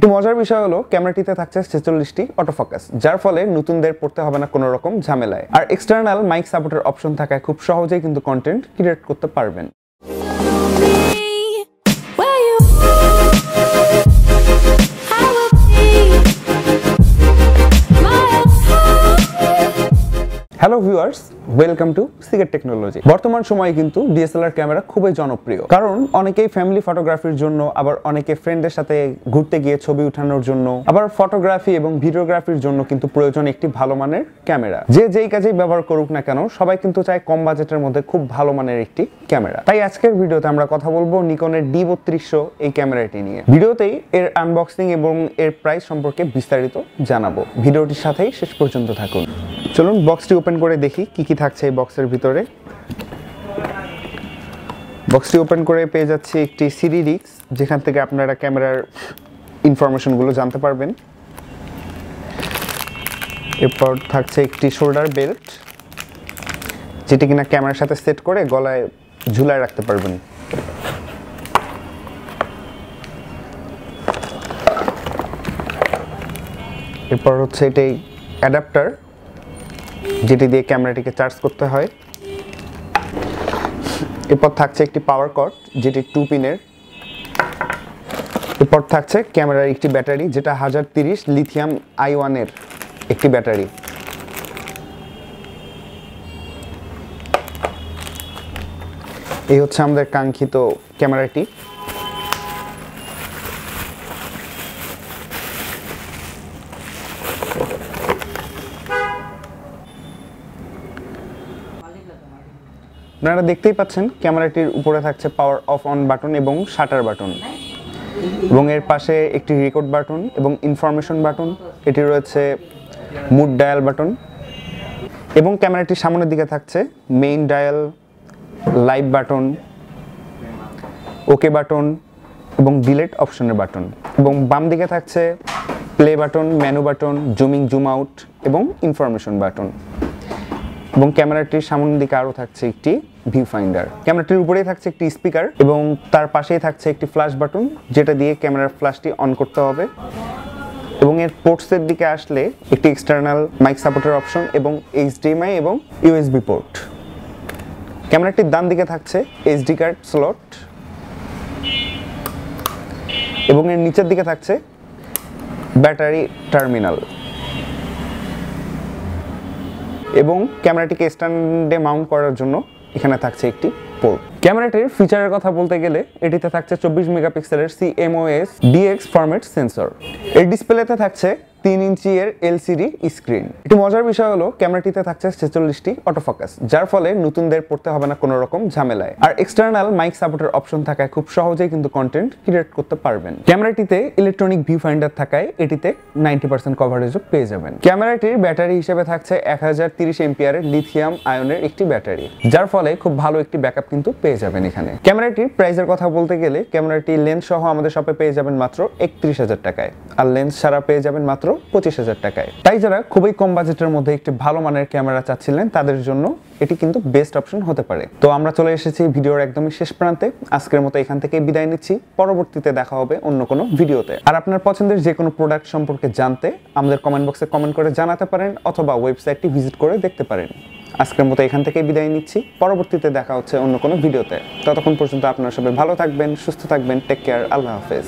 একটু মজার বিষয় হলো ক্যামেরাটিতে থাকছে 46টি অটোফোকাস, যার ফলে নতুনদের পড়তে হবে না কোনো রকম ঝামেলায়। আর এক্সটার্নাল মাইক সাপোর্টের অপশন থাকায় খুব সহজেই কিন্তু কন্টেন্ট ক্রিয়েট করতে পারবেন। Hello viewers, welcome to Seagate technology. বর্তমান সময়ে কিন্তু ডিএসএলআর ক্যামেরা খুবই জনপ্রিয়, কারণ অনেকেই ফ্যামিলি ফটোগ্রাফির জন্য, আবার অনেকে ফ্রেন্ডদের সাথে ঘুরতে গিয়ে ছবি উঠানোর জন্য, আবার ফটোগ্রাফি এবং ভিডিওগ্রাফির জন্য কিন্তু প্রয়োজন একটি ভালো মানের ক্যামেরা। যে যেই কাজেই ব্যবহার করুক না কেন, সবাই কিন্তু চায় কম বাজেটের মধ্যে খুব ভালো মানের একটি ক্যামেরা। তাই আজকের ভিডিওতে আমরা কথা বলবো নিকনের D3200 এই ক্যামেরাটি নিয়ে। ভিডিওতেই এর আনবক্সিং এবং এর প্রাইস সম্পর্কে বিস্তারিত জানাবো। ভিডিওটির সাথেই শেষ পর্যন্ত থাকুন। চলুন বক্সটি ওপেন করে দেখি কি কি থাকছে এই বক্সের ভিতরে। বক্সটি ওপেন করে পেয়ে যাচ্ছি একটি সিডি ডিস্ক, যেখান থেকে আপনারা ক্যামেরার ইনফরমেশনগুলো জানতে পারবেন। এরপর থাকছে একটি শোল্ডার বেল্ট, যেটি কিনা ক্যামেরার সাথে সেট করে গলায় ঝুলায় রাখতে পারবেন। এরপর হচ্ছে এটাই অ্যাডাপ্টার, যেটি দিয়ে ক্যামেরাটিকে চার্জ করতে হয়। এরপর থাকছে একটি পাওয়ার কর্ড, যেটি 2 পিনের। এরপর থাকছে ক্যামেরার একটি ব্যাটারি, যেটা 1030 লিথিয়াম i1 এর একটি ব্যাটারি। এই হচ্ছে আমাদের কাঙ্ক্ষিত ক্যামেরাটি। আপনারা দেখতেই পাচ্ছেন ক্যামেরাটির উপরে থাকছে পাওয়ার অফ অন বাটন এবং শাটার বাটন, এবং এর পাশে একটি রেকর্ড বাটন এবং ইনফরমেশন বাটন। এটি রয়েছে মুড ডায়াল বাটন, এবং ক্যামেরাটির সামনের দিকে থাকছে main dial, live button, okay button এবং ডিলেট অপশনের বাটন, এবং বাম দিকে থাকছে play button, menu button, zooming zoom out এবং ইনফরমেশন বাটন। এবং ক্যামেরাটির সামনের দিকে আরও থাকছে একটি ভিউ ফাইন্ডার। ক্যামেরাটির উপরেই থাকছে একটি স্পিকার, এবং তার পাশেই থাকছে একটি ফ্ল্যাশ বাটন, যেটা দিয়ে ক্যামেরার ফ্ল্যাশটি অন করতে হবে। এবং এর পোর্টসের দিকে আসলে একটি এক্সটার্নাল মাইক সাপোর্টের অপশন এবং HDMI এবং USB পোর্ট। ক্যামেরাটির ডান দিকে থাকছে SD কার্ড স্লট, এবং এর নিচের দিকে থাকছে ব্যাটারি টার্মিনাল। এবং ক্যামেরাটিকে স্ট্যান্ডে মাউন্ট করার জন্য এখানে থাকছে একটি পোর্ট। ক্যামেরাটির ফিচারের কথা বলতে গেলে এটিতে থাকছে 24 মেগাপিক্সেলের CMOS DX ফরম্যাট সেন্সর। এর ডিসপ্লেতে থাকছে 3 ইঞ্চি এর LCD স্ক্রিন। একটু মজার বিষয় হলো ক্যামেরাটিতে থাকছে 46টি অটোফোকাস, যার ফলে নতুনদের পড়তে হবে না কোনো রকম ঝামেলায়। আর এক্সটার্নাল মাইক সাপোর্টের অপশন থাকায় খুব সহজেই কিন্তু কন্টেন্ট ক্রিয়েট করতে পারবেন। ক্যামেরাটিতে ইলেকট্রনিক ভিউ ফাইন্ডার থাকায় এটিতে 90% কভারেজও পেয়ে যাবেন। ক্যামেরাটির ব্যাটারি হিসেবে থাকছে 1030 এম্পিয়ারের লিথিয়াম আয়নের একটি ব্যাটারি, যার ফলে খুব ভালো একটি ব্যাকআপ কিন্তু পেয়ে যাবেন এখানে। ক্যামেরাটির প্রাইসের কথা বলতে গেলে ক্যামেরাটি লেন্স সহ আমাদের শপে পেয়ে যাবেন মাত্র 31,000 টাকায়, আর লেন্স ছাড়া পেয়ে যাবেন মাত্র 25,000 টাকায়। তাই যারা খুবই কম বাজেটের মধ্যে একটি ভালো মানের ক্যামেরা চাচ্ছিলেন, তাদের জন্য এটি কিন্তু বেস্ট অপশন হতে পারে। তো আমরা চলে এসেছি ভিডিওর একদমই শেষ প্রান্তে। আজকের মতো এখান থেকে বিদায় নিচ্ছি। পরবর্তীতে দেখা হবে অন্য কোনো ভিডিওতে। আর আপনার পছন্দের যে কোনো প্রোডাক্ট সম্পর্কে জানতে আমাদের কমেন্ট বক্সে কমেন্ট করে জানাতে পারেন, অথবা ওয়েবসাইটটি ভিজিট করে দেখতে পারেন। আজকের মতো এখান থেকে বিদায় নিচ্ছি। পরবর্তীতে দেখা হচ্ছে অন্য কোনো ভিডিওতে। ততক্ষণ পর্যন্ত আপনারা সবাই ভালো থাকবেন, সুস্থ থাকবেন। Take care. আল্লাহ হাফেজ।